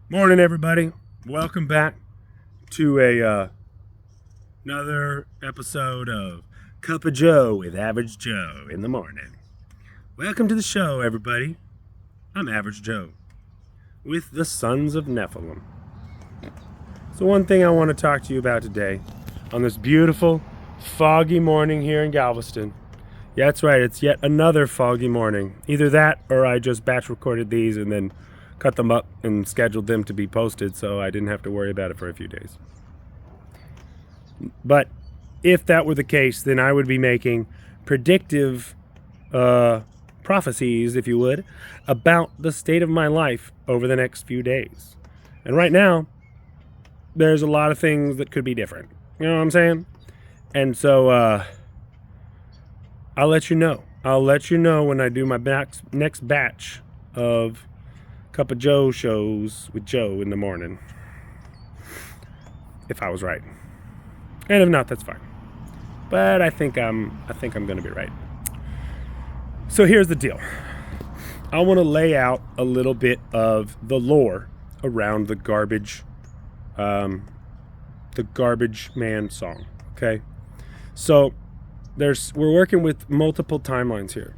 Morning, everybody. Welcome back to another episode of Cup of Joe with Average Joe in the morning. Welcome to the show, everybody. I'm Average Joe with the Sons of Nephilim. So one thing I want to talk to you about today on this beautiful, foggy morning here in Galveston. Yeah, that's right. It's yet another foggy morning. Either that or I just batch recorded these and then cut them up and scheduled them to be posted so I didn't have to worry about it for a few days. But if that were the case, then I would be making predictive prophecies, if you would, about the state of my life over the next few days. And right now, there's a lot of things that could be different. You know what I'm saying? And so I'll let you know. I'll let you know when I do my next batch of Cup of Joe shows with Joe in the morning. If I was right. And if not, that's fine. But I think I'm going to be right. So here's the deal. I want to lay out a little bit of the lore around the Garbage Man song, okay? So we're working with multiple timelines here.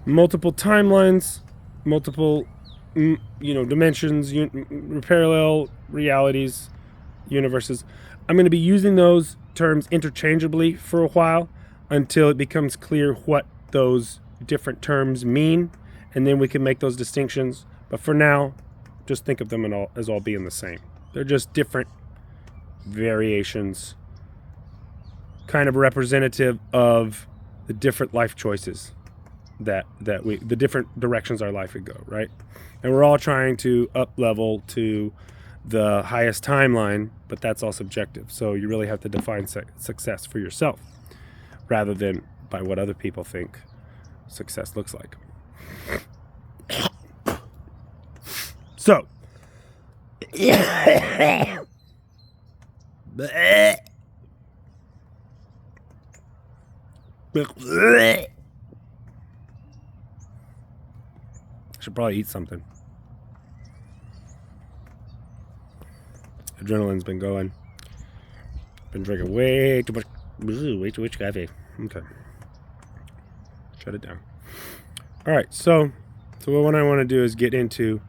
Multiple timelines, multiple dimensions, parallel realities, universes. I'm going to be using those terms interchangeably for a while until it becomes clear what those different terms mean, and then we can make those distinctions. But for now, just think of them as all being the same. They're just different variations, kind of representative of the different life choices the different directions our life would go, right? And we're all trying to up level to the highest timeline, but that's all subjective. So you really have to define success for yourself rather than by what other people think success looks like. So, should probably eat something. Adrenaline's been going. Been drinking way too much coffee. Okay. Shut it down. All right, so what I want to do is get into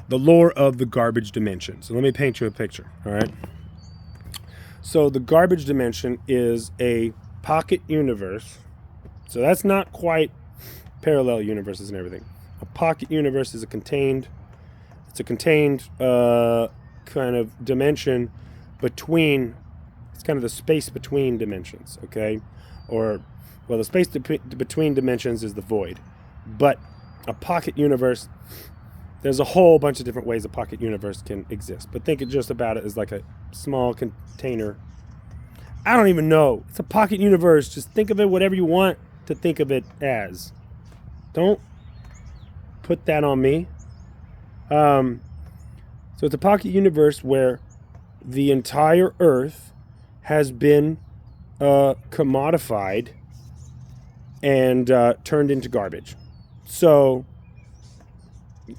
the lore of the garbage dimension. So let me paint you a picture, all right? So the garbage dimension is a pocket universe. So that's not quite parallel universes and everything. A pocket universe is a contained kind of dimension between, it's kind of the space between dimensions, okay? The space between dimensions is the void. But a pocket universe, there's a whole bunch of different ways a pocket universe can exist. But think just about it as like a small container. I don't even know. It's a pocket universe. Just think of it whatever you want to think of it as. Don't put that on me. So it's a pocket universe where the entire Earth has been commodified and turned into garbage. So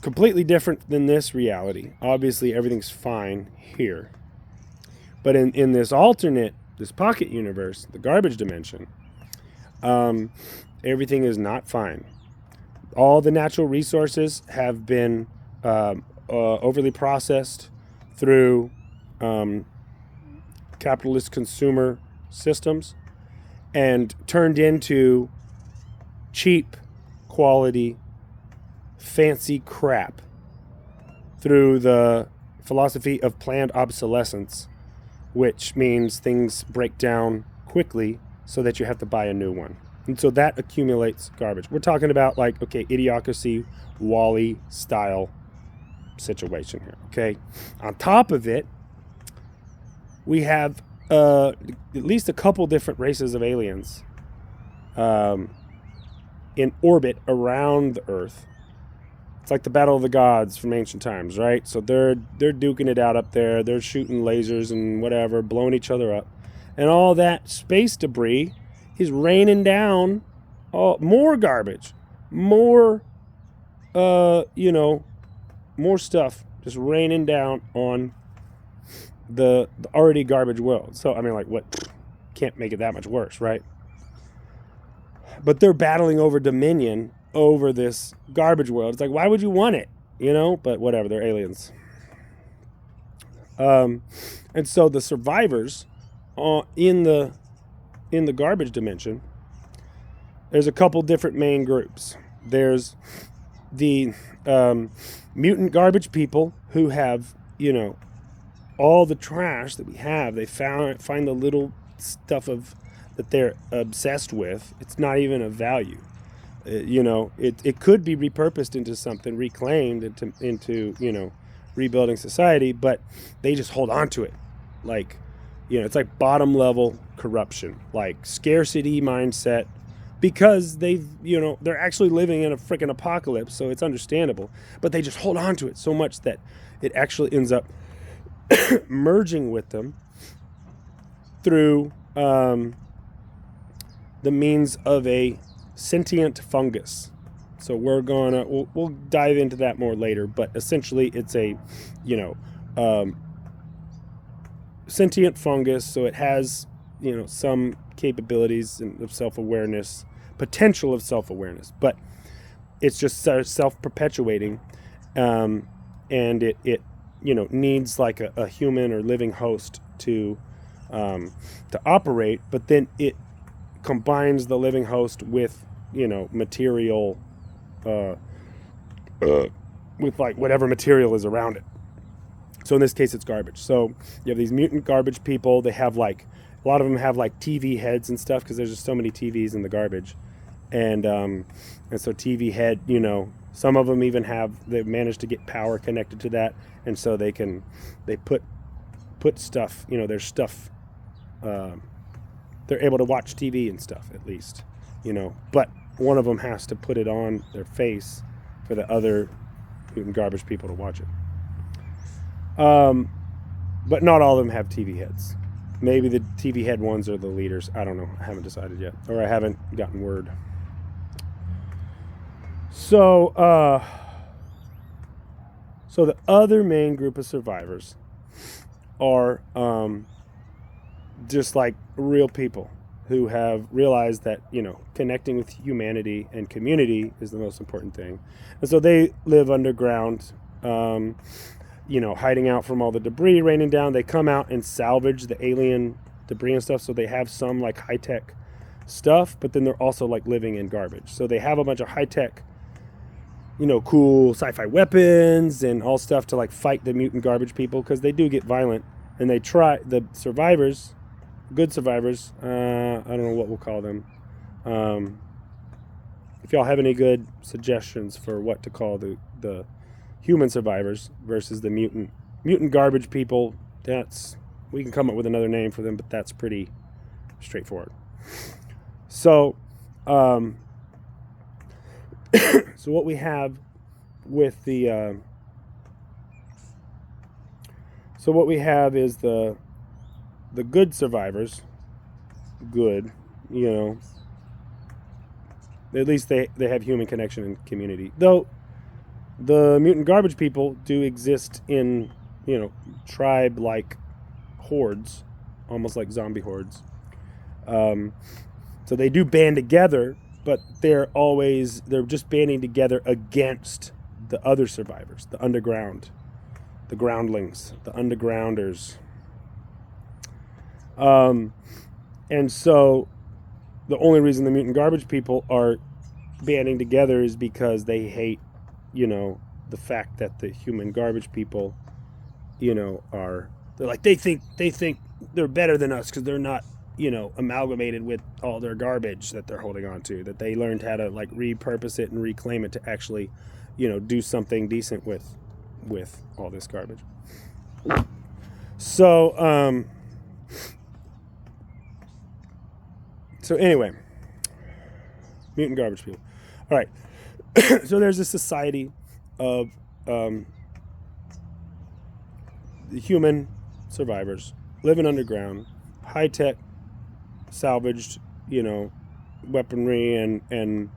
completely different than this reality. Obviously, everything's fine here. But in this pocket universe, the garbage dimension, everything is not fine. All the natural resources have been overly processed through capitalist consumer systems and turned into cheap quality fancy crap through the philosophy of planned obsolescence, which means things break down quickly so that you have to buy a new one. And so that accumulates garbage. We're talking about Idiocracy, Wall-E style situation here, okay? On top of it, we have at least a couple different races of aliens in orbit around the Earth. It's like the Battle of the Gods from ancient times, right? So they're duking it out up there. They're shooting lasers and whatever, blowing each other up. And all that space debris is raining down more garbage, more more stuff just raining down on the already garbage world. So, I mean, like, what? Can't make it that much worse, right? But they're battling over dominion over this garbage world. It's like, why would you want it? You know? But whatever, they're aliens. And so the survivors in the garbage dimension, there's a couple different main groups. There's the mutant garbage people who have, you know, all the trash that we have. They find the little stuff that they're obsessed with. It's not even of value. You know, it could be repurposed into something, reclaimed into you know, rebuilding society, but they just hold on to it. Like, you know, it's like bottom level corruption, like scarcity mindset, because they've, you know, they're actually living in a freaking apocalypse, so it's understandable, but they just hold on to it so much that it actually ends up merging with them through the means of a sentient fungus. So we'll dive into that more later, but essentially it's a, you know, sentient fungus. So it has, you know, some capabilities of self-awareness, potential of self-awareness, but it's just self-perpetuating, and it you know, needs like a human or living host to operate, but then it combines the living host with, you know, material, with like whatever material is around it. So in this case, it's garbage. So you have these mutant garbage people. They have like, a lot of them have like TV heads and stuff because there's just so many TVs in the garbage. And so TV head, you know, some of them even they've managed to get power connected to that. And so they put stuff, you know, there's stuff, they're able to watch TV and stuff at least, you know, but one of them has to put it on their face for the other mutant garbage people to watch it. But not all of them have TV heads. Maybe the TV head ones are the leaders. I don't know. I haven't decided yet, or I haven't gotten word. So the other main group of survivors are just like real people who have realized that, you know, connecting with humanity and community is the most important thing. And so they live underground, you know, hiding out from all the debris raining down. They come out and salvage the alien debris and stuff. So they have some like high-tech stuff, but then they're also like living in garbage. So they have a bunch of high-tech, you know, cool sci-fi weapons and all stuff to like fight the mutant garbage people, because they do get violent. And they try, the survivors, good survivors, I don't know what we'll call them. If y'all have any good suggestions for what to call the human survivors versus the mutant garbage people, we can come up with another name for them, but that's pretty straightforward. So so what we have with the so what we have is the good survivors. Good, you know, at least they have human connection and community, though the mutant garbage people do exist in, you know, tribe-like hordes, almost like zombie hordes. So they do band together, but they're just banding together against the other survivors, the underground, the groundlings, the undergrounders. And so the only reason the mutant garbage people are banding together is because they hate, you know, the fact that the human garbage people, you know, they're like, they think they're better than us because they're not, you know, amalgamated with all their garbage that they're holding on to, that they learned how to like repurpose it and reclaim it to actually, you know, do something decent with all this garbage. So anyway, mutant garbage people. All right. So there's a society of the human survivors living underground, high-tech, salvaged, you know, weaponry, and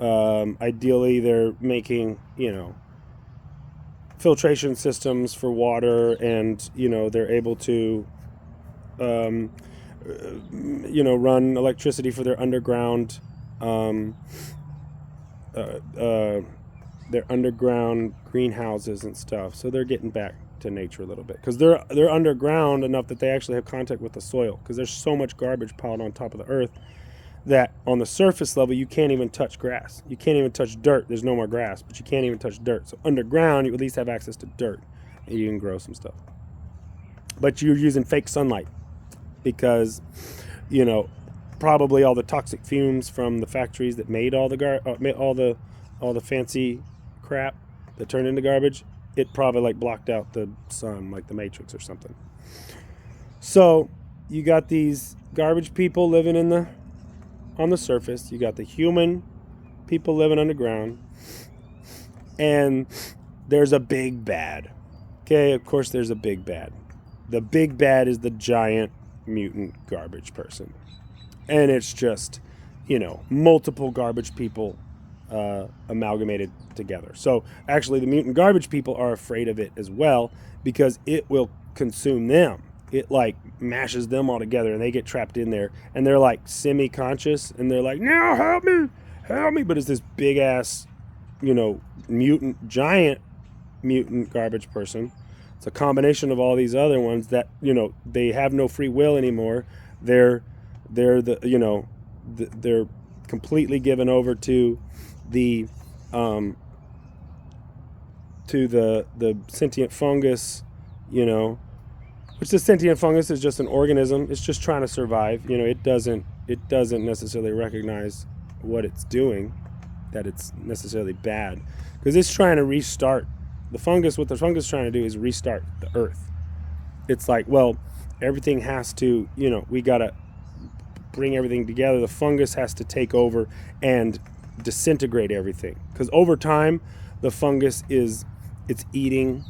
ideally they're making, you know, filtration systems for water, and they're able to run electricity for their underground greenhouses and stuff. So they're getting back to nature a little bit, because they're underground enough that they actually have contact with the soil, because there's so much garbage piled on top of the earth that on the surface level you can't even touch grass, you can't even touch dirt. There's no more grass, but you can't even touch dirt. So underground you at least have access to dirt, and you can grow some stuff, but you're using fake sunlight, because probably all the toxic fumes from the factories that made all the fancy crap that turned into garbage, it probably like blocked out the sun, like the Matrix or something. So you got these garbage people living on the surface, you got the human people living underground, and there's a big bad. Okay, of course there's a big bad. The big bad is the giant mutant garbage person. And it's just, multiple garbage people amalgamated together. So actually the mutant garbage people are afraid of it as well, because it will consume them. It like mashes them all together, and they get trapped in there, and they're like semi-conscious, and they're like, no, help me. But it's this big ass, giant mutant garbage person. It's a combination of all these other ones that, they have no free will anymore. They're completely given over to the sentient fungus, which the sentient fungus is just an organism. It's just trying to survive. It doesn't necessarily recognize what it's doing, that it's necessarily bad, because it's trying to restart the fungus. What the fungus is trying to do is restart the earth. It's like, well, everything has to, we gotta bring everything together. The fungus has to take over and disintegrate everything, because over time the fungus it's eating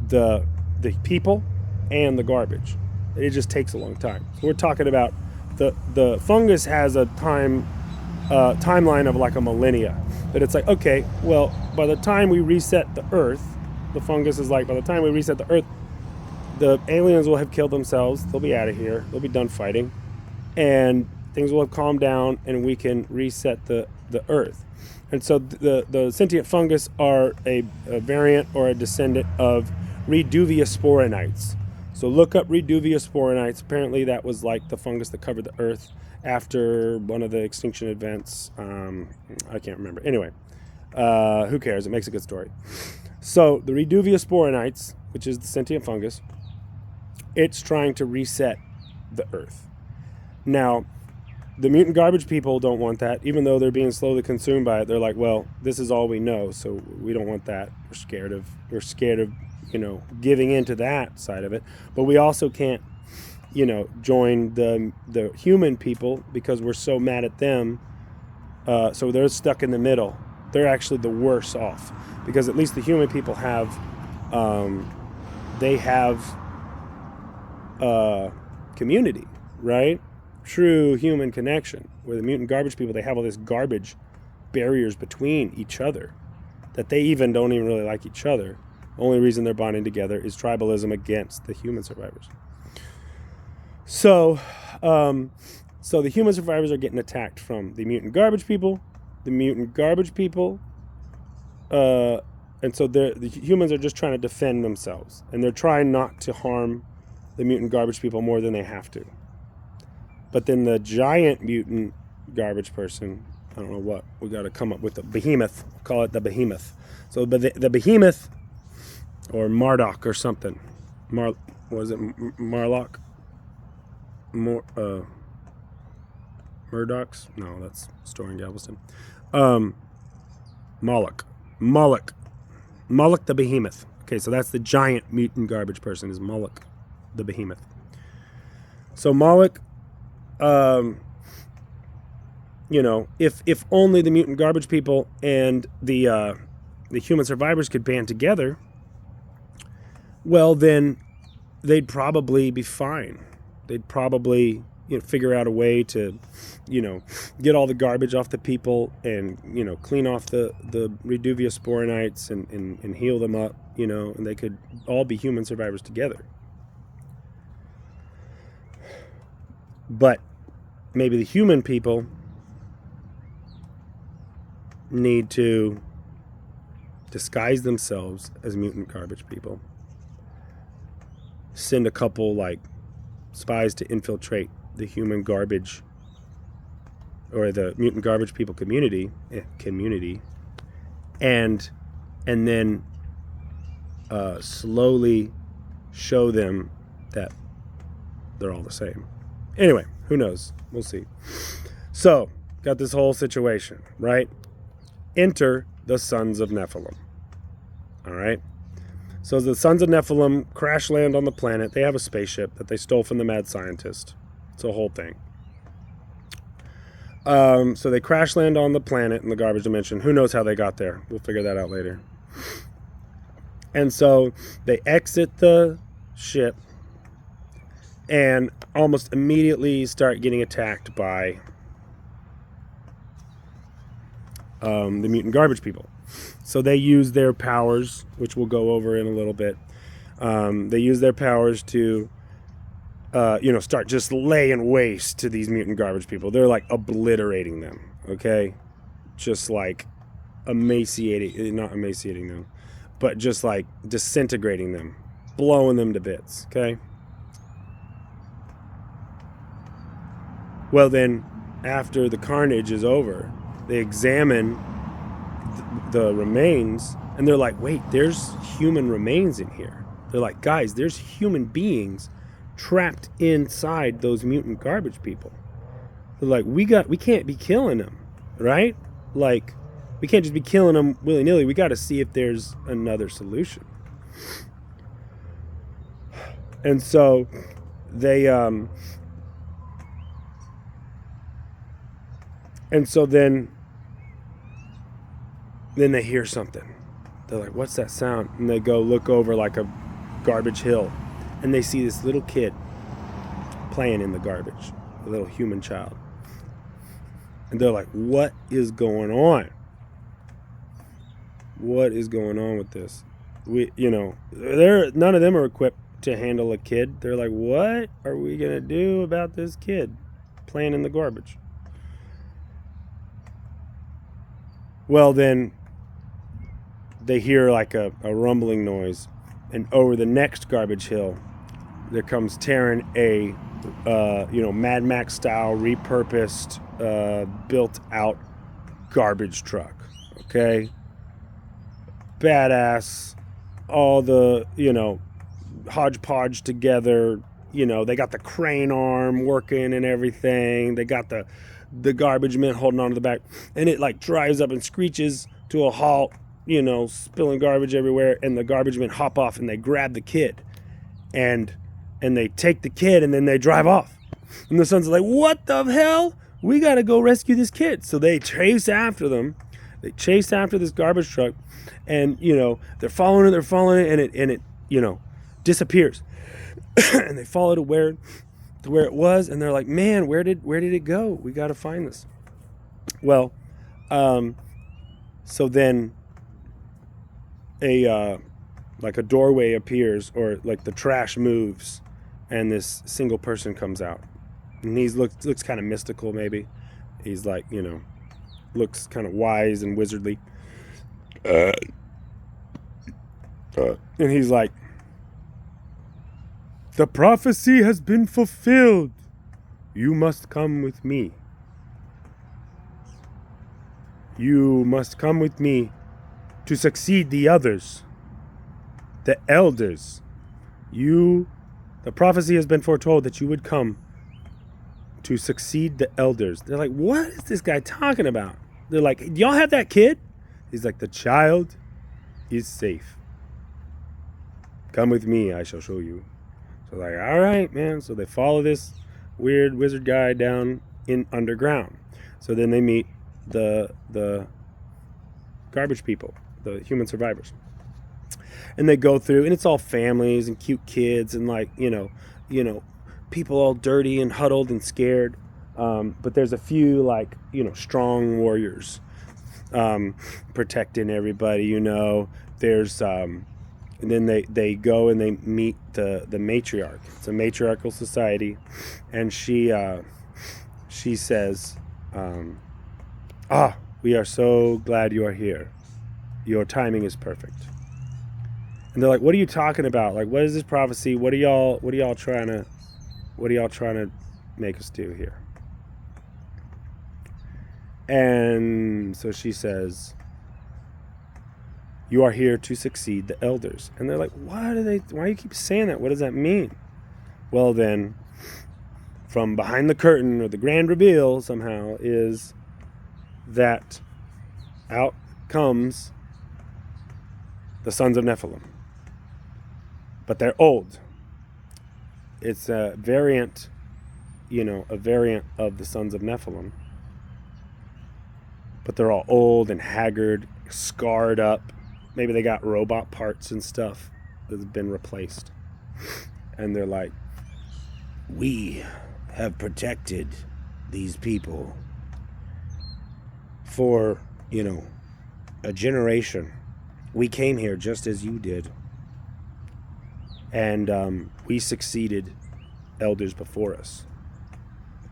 the people and the garbage. It just takes a long time. So we're talking about the fungus has a timeline of like a millennia, but it's like, okay, well, by the time we reset the earth, the fungus is like, by the time we reset the earth, the aliens will have killed themselves, they'll be out of here, they'll be done fighting, and things will have calmed down, and we can reset the earth. And so the sentient fungus are a variant or a descendant of Reduviasporinites. So look up Reduviasporinites. Apparently that was like the fungus that covered the earth after one of the extinction events. I can't remember. Anyway, who cares? It makes a good story. So the Reduviasporinites, which is the sentient fungus, it's trying to reset the earth. Now, the mutant garbage people don't want that, even though they're being slowly consumed by it. They're like, well, this is all we know, so we don't want that. We're scared of giving into that side of it. But we also can't, join the human people, because we're so mad at them. So they're stuck in the middle. They're actually the worse off, because at least the human people have, community, right? True human connection. Where the mutant garbage people, they have all this garbage barriers between each other, that they don't even really like each other. The only reason they're bonding together is tribalism against the human survivors. So the human survivors are getting attacked from the mutant garbage people. And so the humans are just trying to defend themselves, and they're trying not to harm the mutant garbage people more than they have to. But then the giant mutant garbage person, I don't know what, we got to come up with the behemoth. We'll call it the behemoth. So the behemoth, or Marduk or something. Was it Marlock? Murdoch's? No, that's Story in Galveston. Moloch the behemoth. Okay, so that's the giant mutant garbage person, is Moloch the behemoth. So Moloch, if only the mutant garbage people and the human survivors could band together, well, then they'd probably be fine. They'd probably, figure out a way to, get all the garbage off the people and, clean off the Reduviasporinites and heal them up, and they could all be human survivors together. But maybe the human people need to disguise themselves as mutant garbage people, send a couple like spies to infiltrate the human garbage or the mutant garbage people community, and then slowly show them that they're all the same. Anyway, who knows? We'll see. So, got this whole situation, right? Enter the Sons of Nephilim. All right? So the Sons of Nephilim crash land on the planet. They have a spaceship that they stole from the mad scientist. It's a whole thing. So they crash land on the planet in the garbage dimension. Who knows how they got there? We'll figure that out later. And so they exit the ship and almost immediately start getting attacked by the mutant garbage people. So they use their powers, which we'll go over in a little bit. They use their powers to, start just laying waste to these mutant garbage people. They're like obliterating them, okay? Just like not emaciating them, but just like disintegrating them, blowing them to bits, okay? Well, then, after the carnage is over, they examine the remains, and they're like, wait, there's human remains in here. They're like, guys, there's human beings trapped inside those mutant garbage people. They're like, we can't be killing them, right? Like, we can't just be killing them willy-nilly. We got to see if there's another solution. And so they then they hear something. They're like, what's that sound? And they go look over like a garbage hill, and they see this little kid playing in the garbage, a little human child. And they're like, what is going on? What is going on with this? None of them are equipped to handle a kid. They're like, what are we going to do about this kid playing in the garbage? Well, then they hear like a rumbling noise, and over the next garbage hill, there comes tearing a, Mad Max style repurposed, built out garbage truck. Okay, badass, all the hodgepodge together. They got the crane arm working and everything. They got the garbage men holding onto the back, and it like drives up and screeches to a halt, spilling garbage everywhere, and the garbage men hop off and they grab the kid and they take the kid, and then they drive off. And the sons are like, what the hell? We got to go rescue this kid. So they chase after them. They chase after this garbage truck, and they're following it, and it disappears. And they follow to where it was, and they're like, man, where did it go? We got to find this. Well, so then a doorway appears, or like the trash moves, and this single person comes out, and he looks kind of mystical. Maybe he's like, looks kind of wise and wizardly, and he's like, the prophecy has been fulfilled. You must come with me. You must come with me to succeed the others, the elders. The prophecy has been foretold that you would come to succeed the elders. They're like, what is this guy talking about? They're like, do y'all have that kid? He's like, the child is safe. Come with me, I shall show you. So like, all right, man. So they follow this weird wizard guy down in underground. So then they meet the garbage people, the human survivors. And they go through, and it's all families and cute kids and like, people all dirty and huddled and scared. But there's a few, like, strong warriors protecting everybody. There's and then they go and they meet the matriarch. It's a matriarchal society, and she says, we are so glad you are here. Your timing is perfect. And they're like, what are you talking about? Like, what is this prophecy? What are y'all trying to make us do here? And so she says, you are here to succeed the elders. And they're like, why do you keep saying that? What does that mean? Well, then, from behind the curtain, or the grand reveal somehow, is that out comes the sons of Nephilim. But they're old. It's a variant of the sons of Nephilim. But they're all old and haggard, scarred up. Maybe they got robot parts and stuff that's been replaced. And they're like, we have protected these people for, a generation. We came here just as you did. And we succeeded elders before us,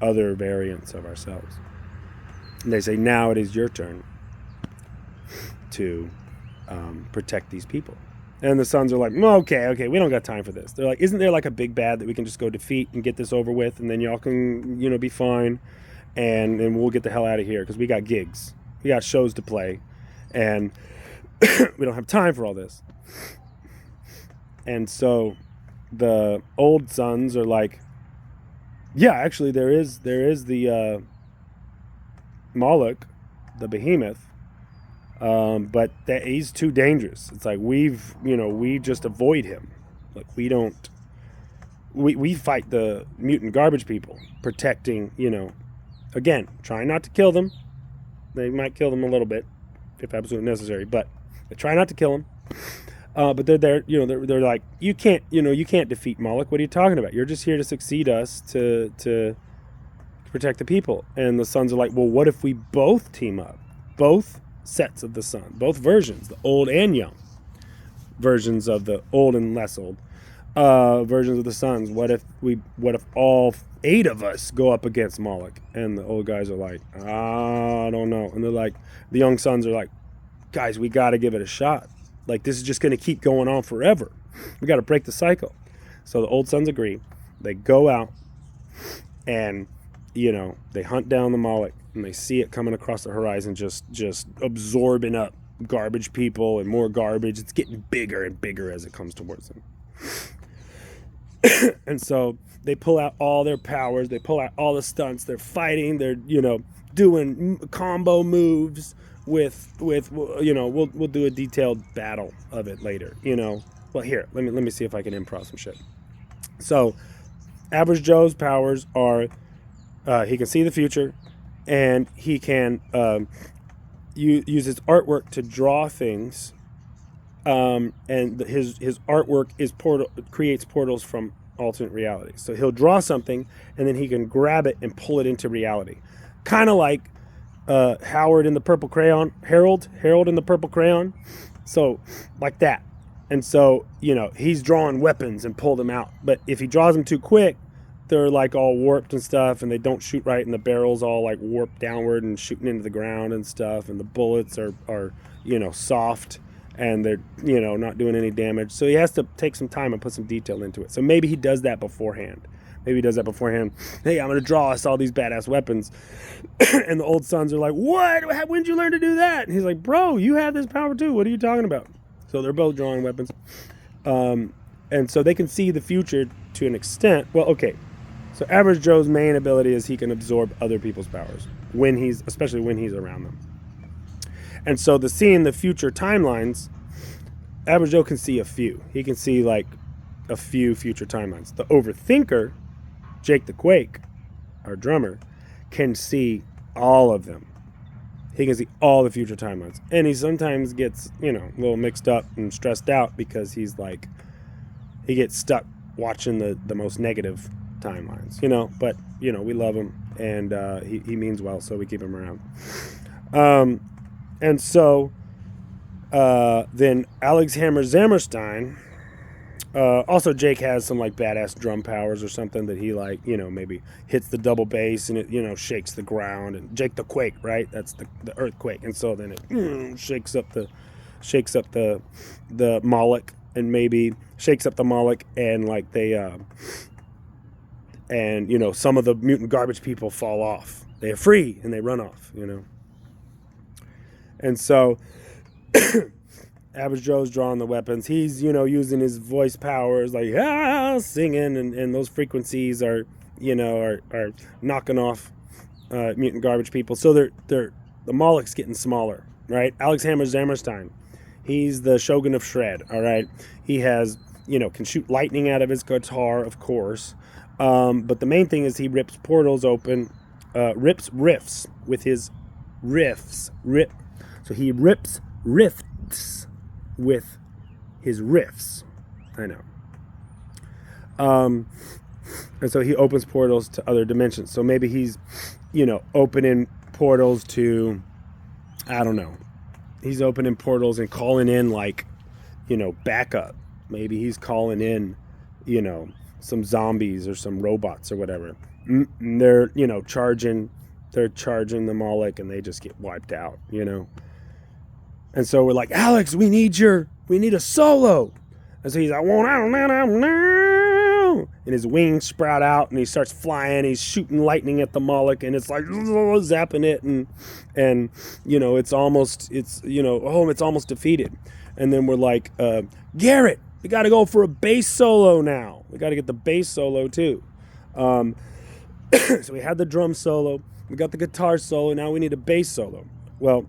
other variants of ourselves. And they say, now it is your turn to protect these people. And the sons are like, okay, we don't got time for this. They're like, isn't there like a big bad that we can just go defeat and get this over with, and then y'all can, be fine, and we'll get the hell out of here, because we got gigs. We got shows to play, and we don't have time for all this. And so the old sons are like, yeah, actually there is the Moloch, the behemoth, but he's too dangerous. It's like we just avoid him. Like we fight the mutant garbage people, protecting, again, trying not to kill them. They might kill them a little bit if absolutely necessary, but they try not to kill them. But they're there, they're like, you can't defeat Moloch. What are you talking about? You're just here to succeed us, to protect the people. And the sons are like, well, what if we both team up? Both sets of the sun, both versions, the old and young versions of the old and less old versions of the sons. What if all 8 of us go up against Moloch? And the old guys are like, I don't know. And they're like, the young sons are like, guys, we got to give it a shot. Like, this is just going to keep going on forever. We got to break the cycle. So the old sons agree. They go out and, they hunt down the Moloch, and they see it coming across the horizon, just absorbing up garbage people and more garbage. It's getting bigger and bigger as it comes towards them. And so they pull out all their powers. They pull out all the stunts. They're fighting. They're, doing combo moves with we'll do a detailed battle of it later. Well, here, let me see if I can improv some shit. So Average Joe's powers are he can see the future, and he can use his artwork to draw things, and his artwork creates portals from alternate realities. So he'll draw something, and then he can grab it and pull it into reality, kind of like Harold in the Purple Crayon. So like that. And so, he's drawing weapons and pull them out. But if he draws them too quick, they're like all warped and stuff, and they don't shoot right, and the barrel's all like warped downward and shooting into the ground and stuff, and the bullets are soft, and they're, not doing any damage. So he has to take some time and put some detail into it. So maybe he does that beforehand. Hey, I'm going to draw us all these badass weapons. And the old sons are like, what? When did you learn to do that? And he's like, bro, you have this power too. What are you talking about? So they're both drawing weapons. And so they can see the future to an extent. Well, okay. So Average Joe's main ability is he can absorb other people's powers, especially when he's around them. And so seeing the future timelines, Average Joe can see a few. He can see like a few future timelines. The Overthinker, Jake the Quake, our drummer, can see all of them. He can see all the future timelines. And he sometimes gets, a little mixed up and stressed out because he's like, he gets stuck watching the most negative timelines, but we love him, and he means well, so we keep him around. And so then Alex Hammer Zammerstein, also Jake has some like badass drum powers or something that he like, maybe hits the double bass and it, shakes the ground, and Jake the Quake, right? That's the earthquake. And so then it shakes up the Moloch, and maybe shakes up the Moloch, and like they, and some of the mutant garbage people fall off. They're free and they run off, And so Average Joe's drawing the weapons. He's, using his voice powers, like singing, and those frequencies are, are knocking off mutant garbage people. So the Moloch's getting smaller, right? Alex Hammer Zammerstein, he's the Shogun of Shred, all right? He has, can shoot lightning out of his guitar, of course. But the main thing is he rips portals open, rips riffs with his riffs. So he rips rifts with his riffs. I know. And so he opens portals to other dimensions. So maybe he's, opening portals to, I don't know. He's opening portals and calling in like, backup. Maybe he's calling in, some zombies or some robots or whatever. And they're, charging the Moloch, and they just get wiped out, And so we're like, Alex, we need a solo. And so he's like, and his wings sprout out, and he starts flying. He's shooting lightning at the Moloch, and it's like zapping it, and it's almost defeated. And then we're like, Garrett, we got to go for a bass solo now. We got to get the bass solo too. So we had the drum solo, we got the guitar solo. Now we need a bass solo. Well,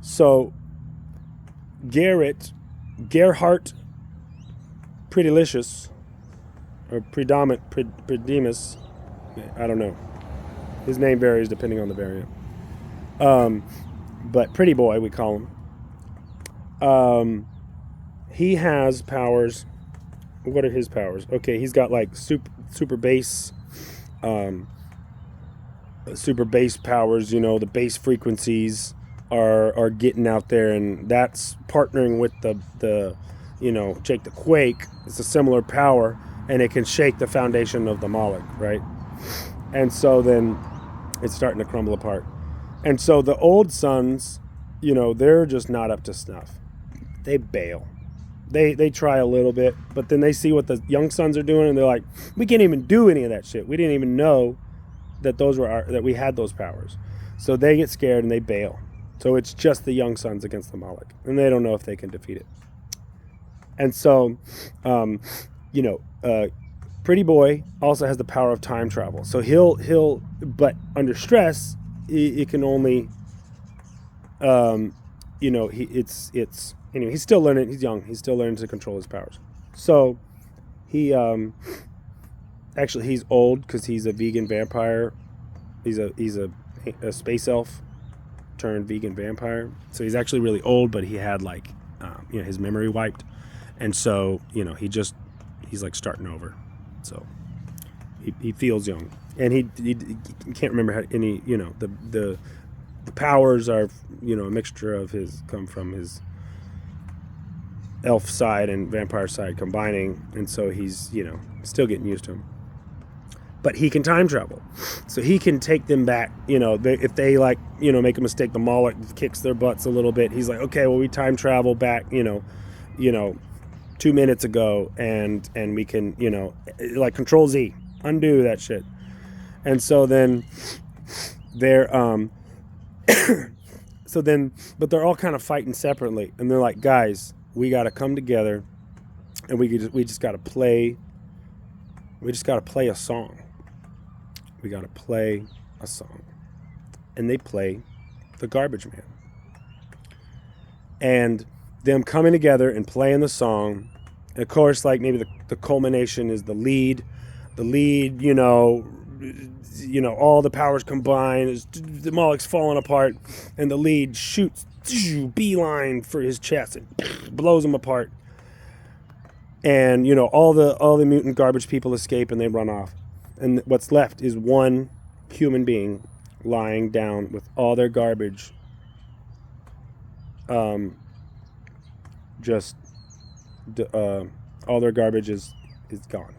so Gerhardt Predelicious, or Predemus, I don't know. His name varies depending on the variant. But Pretty Boy, we call him. He has powers. What are his powers? Okay, he's got like super bass, powers. The bass frequencies are getting out there, and that's partnering with the Jake the Quake. It's a similar power, and it can shake the foundation of the Moloch, right? And so then it's starting to crumble apart. And so the old sons, they're just not up to snuff. They bail. They try a little bit, but then they see what the young sons are doing, and they're like, we can't even do any of that shit. We didn't even know that that we had those powers. So they get scared and they bail. So it's just the young sons against the Moloch, and they don't know if they can defeat it. And so, Pretty Boy also has the power of time travel. So he'll, but under stress, it can only, anyway, he's still learning. He's young. He's still learning to control his powers. So he, actually he's old because he's a vegan vampire. He's a space elf turned vegan vampire. So he's actually really old, but he had like, his memory wiped. And so, he's like starting over. So he feels young, and he can't remember how any, the powers are, a mixture of come from his elf side and vampire side combining. And so he's, still getting used to him. But he can time travel, so he can take them back. If they like, make a mistake, the Moloch kicks their butts a little bit. He's like, okay, well, we time travel back, 2 minutes ago, and we can, like Control Z, undo that shit. And so then they're but they're all kind of fighting separately, and they're like, guys, we got to come together, and we just got to play. We just got to play a song. We got to play a song. And they play The Garbage Man. And them coming together and playing the song. And of course, like maybe the culmination is the lead. The lead, all the powers combine. The Moloch's falling apart. And the lead shoots beeline for his chest and blows him apart. And, you know, all the mutant garbage people escape and they run off. And what's left is one human being lying down with all their garbage all their garbage is gone.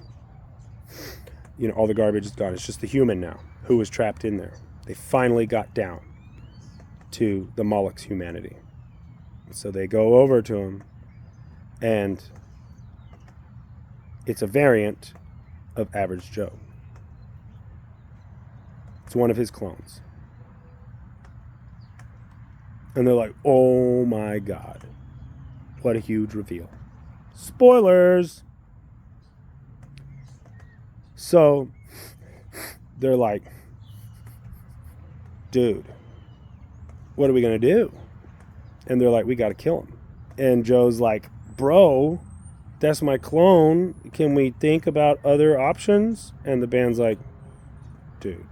You know, all the garbage is gone. It's just the human now who was trapped in there. They finally got down to the Moloch's humanity. So they go over to him, and it's a variant of Average Joe. It's one of his clones. And they're like, oh my God, what a huge reveal. Spoilers! So they're like, dude, what are we going to do? And they're like, we got to kill him. And Joe's like, bro, that's my clone. Can we think about other options? And the band's like, dude.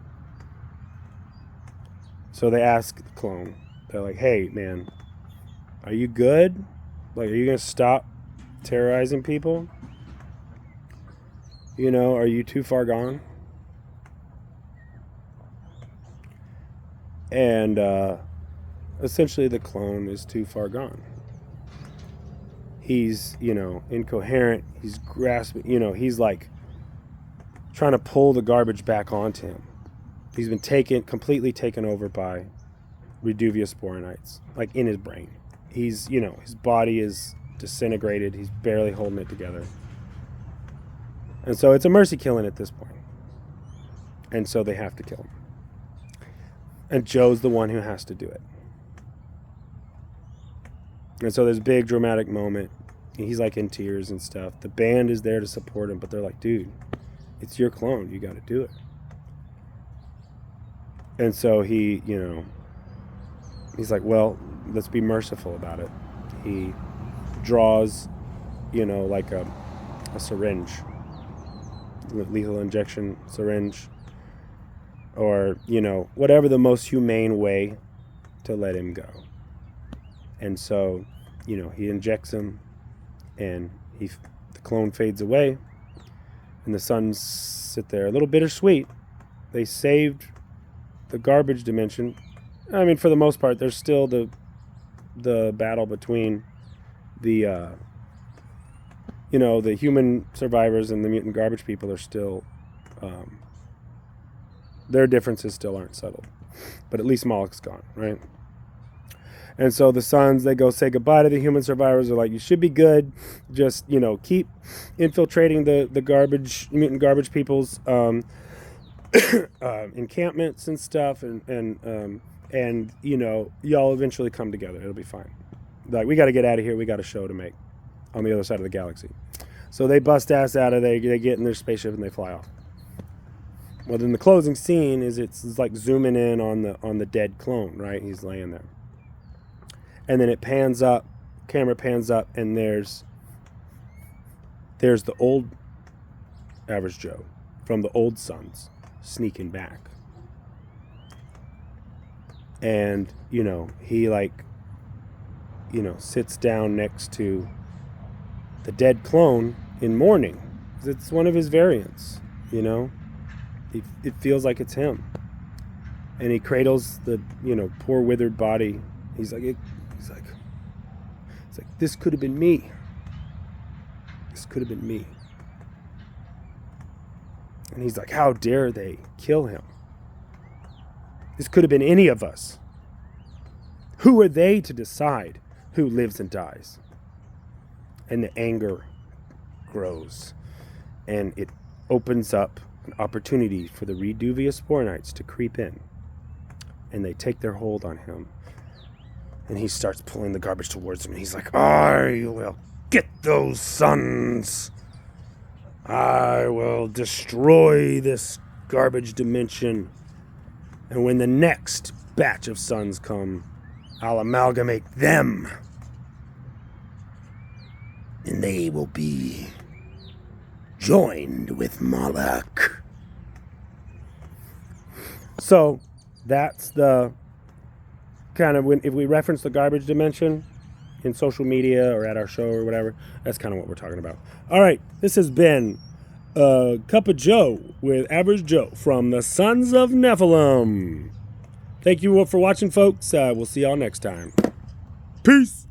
So they ask the clone, they're like, hey, man, are you good? Like, are you going to stop terrorizing people? You know, are you too far gone? And essentially the clone is too far gone. He's, you know, incoherent. He's grasping, you know, he's like trying to pull the garbage back onto him. He's been completely taken over by Reduvia sporinites, like in his brain. He's, you know, his body is disintegrated. He's barely holding it together. And so it's a mercy killing at this point. And so they have to kill him. And Joe's the one who has to do it. And so there's a big dramatic moment. He's like in tears and stuff. The band is there to support him, but they're like, dude, it's your clone. You got to do it. And so he, you know, he's like, well, let's be merciful about it. He draws, you know, like a syringe, lethal injection syringe, or, you know, whatever the most humane way to let him go. And so, you know, he injects him, and the clone fades away, and the sons sit there a little bittersweet. They saved the garbage dimension. I mean, for the most part, there's still the battle between the you know, the human survivors and the mutant garbage people are still their differences still aren't settled, but at least Moloch's gone, right? And so the sons, they go say goodbye to the human survivors. They're like, you should be good. Just, you know, keep infiltrating the mutant garbage people's encampments and stuff, and you know, y'all eventually come together. It'll be fine. Like, we got to get out of here. We got a show to make on the other side of the galaxy. So they bust ass out of there. They get in their spaceship and they fly off. Well, then the closing scene is it's like zooming in on the dead clone, right? He's laying there. And then it pans up, camera pans up, and there's the old Average Joe from the old sons sneaking back. And, you know, he, like, you know, sits down next to the dead clone in mourning. It's one of his variants, you know. It feels like it's him. And he cradles the, you know, poor withered body. He's like, this could have been me. This could have been me. And he's like, how dare they kill him? This could have been any of us. Who are they to decide who lives and dies? And the anger grows. And it opens up an opportunity for the Reduvia sporinites to creep in. And they take their hold on him. And he starts pulling the garbage towards him. And he's like, I will get those sons. I will destroy this garbage dimension. And when the next batch of sons come, I'll amalgamate them. And they will be joined with Moloch. So that's the kind of, if we reference the garbage dimension, in social media or at our show or whatever. That's kind of what we're talking about. All right, this has been Cup of Joe with Average Joe from the Sons of Nephilim. Thank you for watching, folks. We'll see y'all next time. Peace.